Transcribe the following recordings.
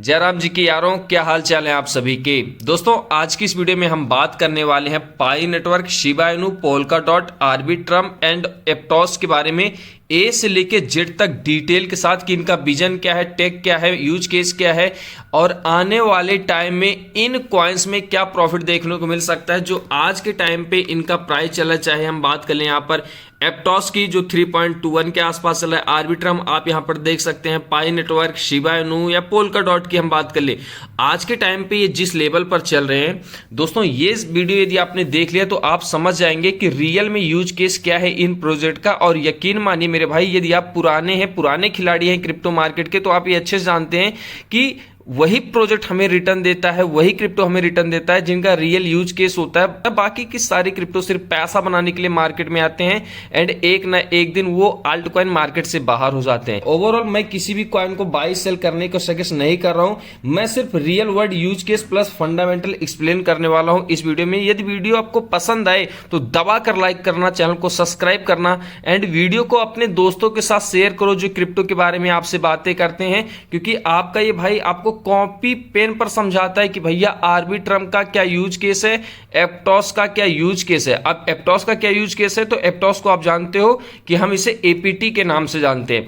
जयराम जी के यारों, क्या हाल चाल है आप सभी के। दोस्तों, आज की इस वीडियो में हम बात करने वाले हैं pi network, Shiba Inu, Polkadot, Arbitrum and Aptos के बारे में ए से लेके जेड तक डिटेल के साथ कि इनका विजन क्या है, टेक क्या है, यूज केस क्या है और आने वाले टाइम में इन कॉइन्स में क्या प्रॉफिट देखने को मिल सकता है जो आज के टाइम पे इनका प्राइस चला। चाहे हम बात कर लें यहाँ पर एप्टॉस की जो 3.21 के आसपास चला है, आर्बिट्रम आप यहाँ पर देख सकते हैं, पाई नेटवर्क, शिबा इनू या पोल्काडॉट की हम बात कर ले, आज के टाइम पे ये जिस लेवल पर चल रहे हैं। दोस्तों, ये वीडियो यदि आपने देख लिया तो आप समझ जाएंगे कि रियल में यूज केस क्या है इन प्रोजेक्ट का। और यकीन मानिए मेरे भाई, यदि आप पुराने खिलाड़ी हैं क्रिप्टो मार्केट के, तो आप ये अच्छे से जानते हैं कि वही प्रोजेक्ट हमें रिटर्न देता है, वही क्रिप्टो हमें रिटर्न देता है जिनका रियल यूज केस होता है। बाकी की सारी क्रिप्टो सिर्फ पैसा बनाने के लिए मार्केट में आते हैं एंड एक ना एक दिन वो आल्ट कॉइन मार्केट से बाहर हो जाते हैं। ओवरऑल मैं किसी भी कॉइन को बाई सेल करने को सजेस्ट नहीं कर रहा हूं, मैं सिर्फ real world use case plus fundamental explain करने वाला हूं इस वीडियो में। यदि वीडियो आपको पसंद आए तो दबा कर लाइक करना, चैनल को सब्सक्राइब करना एंड वीडियो को अपने दोस्तों के साथ शेयर करो जो क्रिप्टो के बारे में आपसे बातें करते हैं, क्योंकि आपका ये भाई आपको कॉपी पेन पर समझाता है कि भैया आर्बिट्रम का क्या यूज केस है, एप्टॉस का क्या यूज केस है। अब एप्टॉस का क्या यूज केस है, तो एप्टॉस को आप जानते हो कि हम इसे एपीटी के नाम से जानते हैं।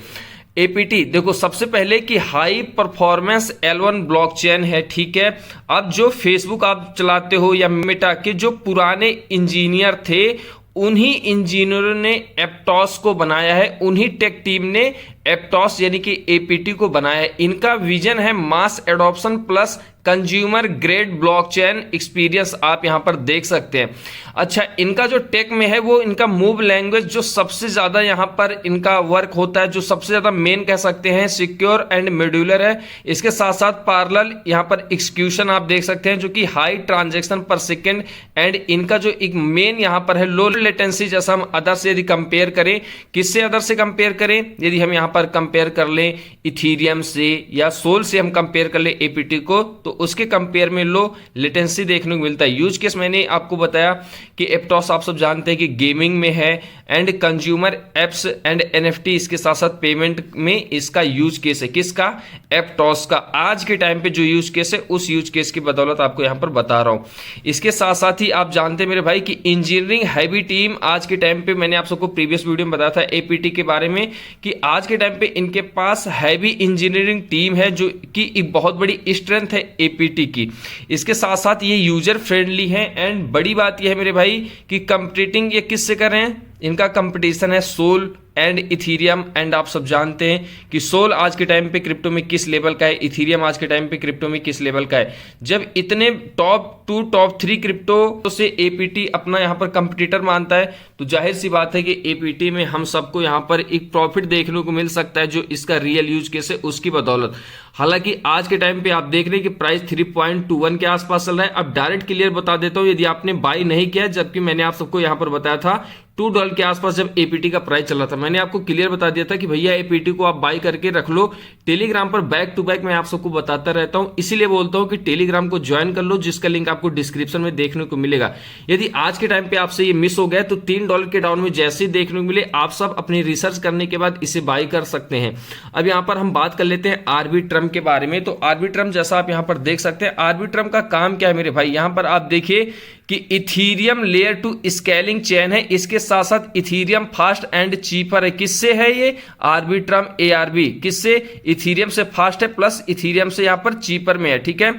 एपीटी देखो, सबसे पहले कि हाई परफॉर्मेंस L1 ब्लॉकचेन है, ठीक है। अब जो फेसबुक आप चलाते हो या मेटा के जो पुराने इंजीनियर थे, उन्हीं इंजीनियरों ने एप्टॉस को बनाया है, उन्हीं टेक टीम ने एप्टॉस यानी कि एपीटी को बनाया है। इनका विजन है mass adoption plus consumer grade blockchain experience, आप यहां पर देख सकते हैं। अच्छा, इनका जो टेक में है वो इनका मूव लैंग्वेज जो सबसे ज्यादा यहां पर इनका वर्क होता है, जो सबसे ज्यादा मेन कह सकते हैं, सिक्योर एंड मॉड्यूलर है। इसके साथ साथ पैरेलल यहां पर एक्सक्यूशन आप देख सकते हैं जो कि हाई ट्रांजैक्शन पर सेकेंड एंड इनका जो एक मेन यहां पर है लो लेटेंसी। जैसा हम अदर से यदि कंपेयर करें, किससे अदर से कंपेयर करें, यदि हम यहां पर कंपेयर कर लें इथीरियम से या सोल से हम कंपेयर कर लें एपीटी को, तो उसके कंपेयर में लो लेटेंसी देखने को मिलता है। यूज केस मैंने आपको बताया कि एप्टॉस आप सब जानते हैं कि गेमिंग में है and consumer apps and NFT, इसके साथ साथ पेमेंट में इसका यूज केस है। किसका? एप्टॉस का। आज के टाइम पे जो यूज केस है उस यूज केस की बदौलत आपको यहां पर बता रहा हूं। इसके साथ साथ ही आप जानते हैं मेरे भाई कि इंजीनियरिंग हैवी टीम आज के टाइम पे, मैंने आप सबको प्रीवियस वीडियो में बताया था एपीटी के बारे में कि आज के टाइम पे इनके पास हैवी इंजीनियरिंग टीम है जो कि एक बहुत बड़ी स्ट्रेंथ है एपीटी की। इसके साथ साथ ये यूजर फ्रेंडली है एंड बड़ी बात यह है मेरे भाई कि कंपीटिंग ये किससे कर रहे हैं, इनका कंपटीशन है सोल एंड इथीरियम। एंड आप सब जानते हैं कि सोल आज के टाइम पे क्रिप्टो में किस लेवल का है, इथीरियम आज के टाइम पे क्रिप्टो में किस लेवल का है। जब इतने टॉप 2 टॉप 3 क्रिप्टो से एपीटी अपना यहां पर कंपटीटर मानता है, तो जाहिर सी बात है कि एपीटी में हम सबको यहां पर एक प्रॉफिट देखने को मिल सकता है जो इसका रियल यूज केस है उसकी बदौलत। हालांकि आज के टाइम पे आप देख रहे हैं कि प्राइस 3.21 के आसपास चल रहा है। अब डायरेक्ट क्लियर बता देता हूं, यदि आपने बाई नहीं किया, जबकि मैंने आप सबको यहां पर बताया था $2 के आसपास जब एपीटी का प्राइस चला था, मैंने आपको क्लियर बता दिया था कि भैया एपीटी को आप बाई करके रख लो। टेलीग्राम पर बैक टू बैक मैं आप सबको बताता रहता हूं, इसीलिए बोलता हूं कि टेलीग्राम को ज्वाइन कर लो, जिसका लिंक आपको डिस्क्रिप्शन में देखने को मिलेगा। यदि आज के टाइम पे आपसे ये मिस हो गया तो $3 के डाउन में जैसे ही देखने को मिले, आप सब अपनी रिसर्च करने के बाद इसे बाई कर सकते हैं। अब यहां पर हम बात कर लेते हैं आर्बिट्रम के बारे में। तो आर्बिट्रम जैसा आप यहां पर देख सकते हैं, आर्बिट्रम का काम क्या है मेरे भाई, यहां पर आप देखिए कि इथीरियम लेयर 2 स्केलिंग चेन है, इसके साथ साथ इथीरियम फास्ट एंड चीपर है। किससे है ये? Arbitrum ARB। किससे? इथीरियम से फास्ट है प्लस इथीरियम से यहां पर चीपर में है, ठीक है।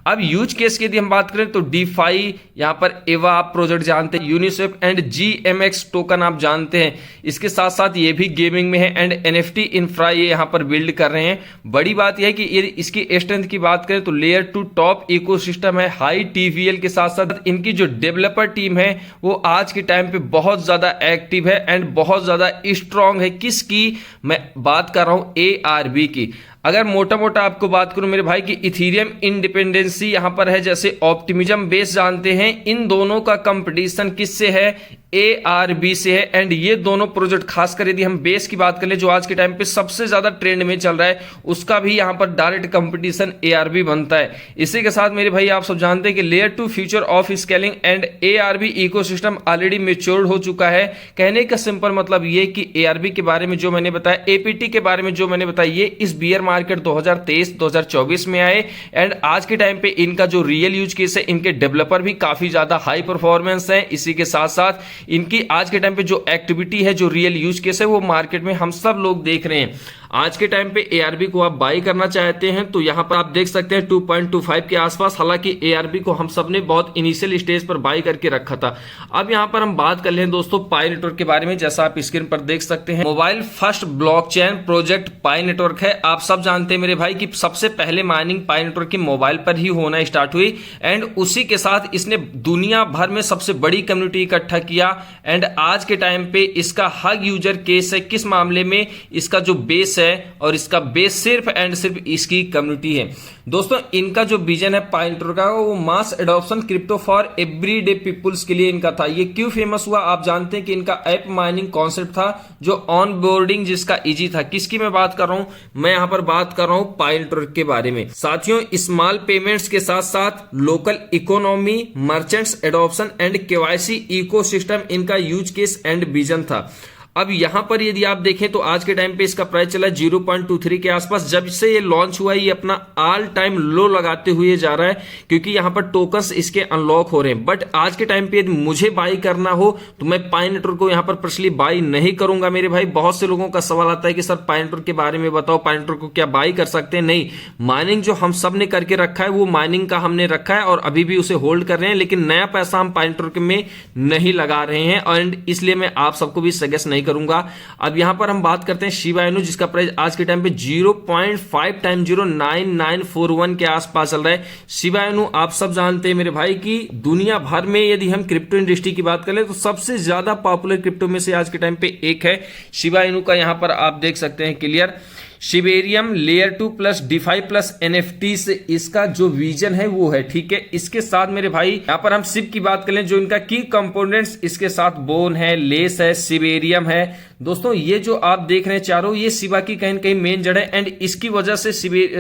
अब यूज केस की यदि हम बात करें तो डीफाई, यहां पर एवा आप प्रोजेक्ट जानते हैं, यूनिस्वेप एंड GMX टोकन आप जानते हैं। इसके साथ साथ ये भी गेमिंग में है एंड एनएफटी इंफ्रा ये यहां पर बिल्ड कर रहे हैं। बड़ी बात यह है कि यदि इसकी स्ट्रेंथ की बात करें तो लेयर 2 टॉप इकोसिस्टम है, हाई TVL के साथ साथ इनकी जो डेवलपर टीम है वो आज के टाइम पे बहुत ज्यादा एक्टिव है एंड बहुत ज्यादा स्ट्रांग है। किसकी मैं बात कर रहा हूं? ARB की। अगर मोटा मोटा आपको बात करूं मेरे भाई कि इथीरियम इंडिपेंडेंसी यहां पर है, जैसे ऑप्टिमिज्म बेस जानते हैं, इन दोनों का कंपटीशन किससे है? ARB से है। एंड ये दोनों प्रोजेक्ट खासकर यदि हम बेस की बात करें जो आज के टाइम पे सबसे ज्यादा ट्रेंड में चल रहा है, उसका भी यहां पर डायरेक्ट कंपटीशन ARB बनता है। इसी के साथ मेरे भाई आप सब जानते हैं कि layer 2 future of scaling and ARB ecosystem already matured हो चुका है। कहने का सिंपल मतलब ये कि ARB के बारे में जो मैंने बताया, APT के बारे में जो मैंने बताया, ये इस बियर मार्केट 2023-2024 में आए। एंड आज के टाइम पे इनका जो रियल यूज केस है, इनके डेवलपर भी काफी ज्यादा हाई परफॉर्मेंस है। इसी के साथ साथ इनकी आज के टाइम पे जो एक्टिविटी है, जो रियल यूज केस है, वो मार्केट में हम सब लोग देख रहे हैं। आज के टाइम पे ARB को आप बाई करना चाहते हैं तो यहां पर आप देख सकते हैं 2.25 के आसपास। हालांकि ARB को हम सब ने बहुत इनिशियल स्टेज पर बाई करके रखा था। अब यहां पर हम बात कर लें दोस्तों पाई नेटवर्क के बारे में। जैसा आप स्क्रीन पर देख सकते हैं, मोबाइल फर्स्ट ब्लॉकचेन प्रोजेक्ट पाई नेटवर्क है। आप सब जानते हैं मेरे भाई कि सबसे पहले माइनिंग पाई नेटवर्क की मोबाइल पर ही होना स्टार्ट हुई। एंड उसी के साथ इसने दुनिया भर में सबसे बड़ी कम्युनिटी इकट्ठा किया। एंड आज के टाइम पे इसका हग यूजर केस है। किस मामले में? इसका जो बेस है और इसका बेस सिर्फ एंड सिर्फ इसकी कम्युनिटी है। दोस्तों इनका जो विजन है पाई नेटवर्क का, वो mass adoption crypto for everyday peoples के लिए इनका था। ये क्यों फेमस हुआ? आप जानते हैं कि इनका ऐप माइनिंग कॉन्सेप्ट था, जो ऑन बोर्डिंग जिसका इजी था। किसकी मैं बात कर रहा हूं? मैं यहां पर बात कर रहा हूं पाई नेटवर्क के बारे में। साथियों, स्मॉल पेमेंट्स के साथ साथ local economy, merchants adoption and KYC ecosystem इनका यूज केस एंड विजन था। अब यहां पर यदि आप देखें तो आज के टाइम पे इसका प्राइस चला 0.23 के आसपास। जब से ये लॉन्च हुआ है, ये अपना ऑल टाइम लो लगाते हुए जा रहा है, क्योंकि यहां पर टोकन्स इसके अनलॉक हो रहे हैं। बट आज के टाइम पे यदि मुझे बाई करना हो तो मैं पाई नेटवर्क को यहां पर पर्सनली बाई नहीं करूंगा मेरे भाई। बहुत से लोगों का सवाल आता है कि सर पाई नेटवर्क के बारे में बताओ, पाई नेटवर्क को क्या बाई कर सकते हैं? नहीं, माइनिंग जो हम सब ने करके रखा है वो माइनिंग का हमने रखा है और अभी भी उसे होल्ड कर रहे हैं। लेकिन नया पैसा हम पाई नेटवर्क में नहीं लगा रहे हैं एंड इसलिए मैं आप सबको भी सजेस्ट नहीं करूंगा। अब यहां पर हम बात करते हैं शिबा इनू, जिसका प्राइस आज के टाइम पे 0.5 टाइम 09941 के आसपास चल रहा है। शिबा इनू आप सब जानते हैं मेरे भाई कि दुनिया भर में यदि हम क्रिप्टो इंडस्ट्री की बात करें तो सबसे ज्यादा पॉपुलर क्रिप्टो में से आज के टाइम पे एक है शिबा इनू का। यहां पर आप देख सकते हैं clear Shibarium layer 2 plus DeFi plus NFT से इसका जो विजन है वो है। ठीक है, इसके साथ मेरे भाई यहां पर हम सिप की बात करें, जो इनका की कंपोनेंट्स इसके साथ बोन है, लेस है, शिबेरियम है। दोस्तों ये जो आप देख रहे हैं चारों, ये शिबा की कहीं कहीं मेन जड़ है। एंड इसकी वजह से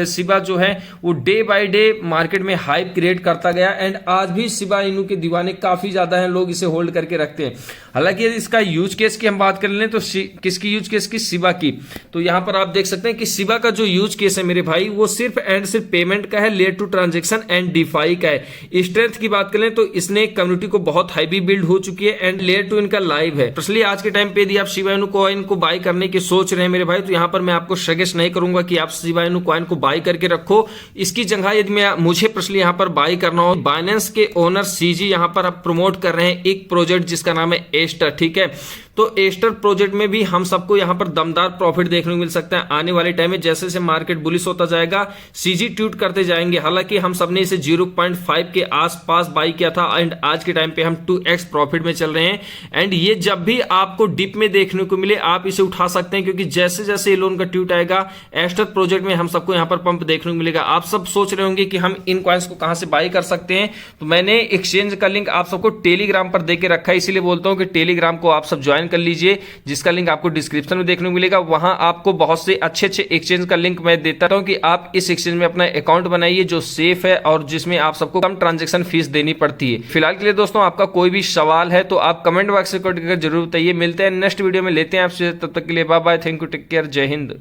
शिबा जो है वो डे बाय डे मार्केट में हाइप क्रिएट करता गया। एंड आज भी शिबा इनू के दीवाने काफी ज्यादा हैं, लोग इसे होल्ड करके रखते हैं। हालांकि यदि इसका यूज केस की हम बात कर लें तो किसकी यूज केस की? शिबा की। तो यहां पर आप देख सकते हैं कि शिबा का जो यूज केस है मेरे भाई वो सिर्फ एंड सिर्फ पेमेंट का है, लेयर 2 ट्रांजेक्शन एंड डिफाई का है। स्ट्रेंथ की बात करें तो इसने कम्युनिटी को बहुत हाईवी बिल्ड हो चुकी है एंड लेयर 2 इनका लाइव है। इसलिए आज के टाइम पे यदि आप शिबा इनू कॉइन को बाई करने की सोच रहे हैं मेरे भाई, तो यहां पर मैं आपको सजेस्ट नहीं करूंगा कि आप शिबा इनू कॉइन को बाई करके रखो। इसकी जगह यदि मुझे पर्सनली यहां पर बाई करना हो, बाइनेंस के ओनर CG यहां पर आप प्रमोट कर रहे हैं एक प्रोजेक्ट जिसका नाम है एस्टर। ठीक है, तो एस्टर प्रोजेक्ट में भी हम सबको यहां पर दमदार प्रॉफिट देखने को मिल सकता है आने वाले टाइम में। जैसे जैसे मार्केट बुलिश होता जाएगा CG ट्यूट करते जाएंगे। हालांकि हम सबने इसे 0.5 के आसपास बाई किया था एंड आज के टाइम पे हम 2x प्रॉफिट में चल रहे हैं। एंड ये जब भी आपको डिप में देखने को मिले आप इसे उठा सकते हैं, क्योंकि जैसे जैसे ये लोन का ट्यूट आएगा एस्टर प्रोजेक्ट में हम सबको यहां पर पंप देखने को मिलेगा। आप सब सोच रहे होंगे कि हम इन कॉइन्स को कहां से बाई कर सकते हैं, तो मैंने एक्सचेंज का लिंक आप सबको टेलीग्राम पर देके रखा है। इसीलिए बोलता हूं कि टेलीग्राम को आप सब ज्वाइन कर लीजिए, जिसका लिंक आपको डिस्क्रिप्शन में देखने को मिलेगा। वहां आपको बहुत से अच्छे अच्छे एक्सचेंज का लिंक मैं देता हूं कि आप इस एक्सचेंज में अपना अकाउंट बनाइए जो सेफ है और जिसमें आप सबको कम ट्रांजैक्शन फीस देनी पड़ती है। फिलहाल के लिए दोस्तों आपका कोई भी सवाल है तो आप कमेंट बॉक्स में जरूर बताइए। मिलते हैं नेक्स्ट वीडियो में, लेते हैं आपसे, तब तक के लिए bye bye, thank you, take care, जय हिंद।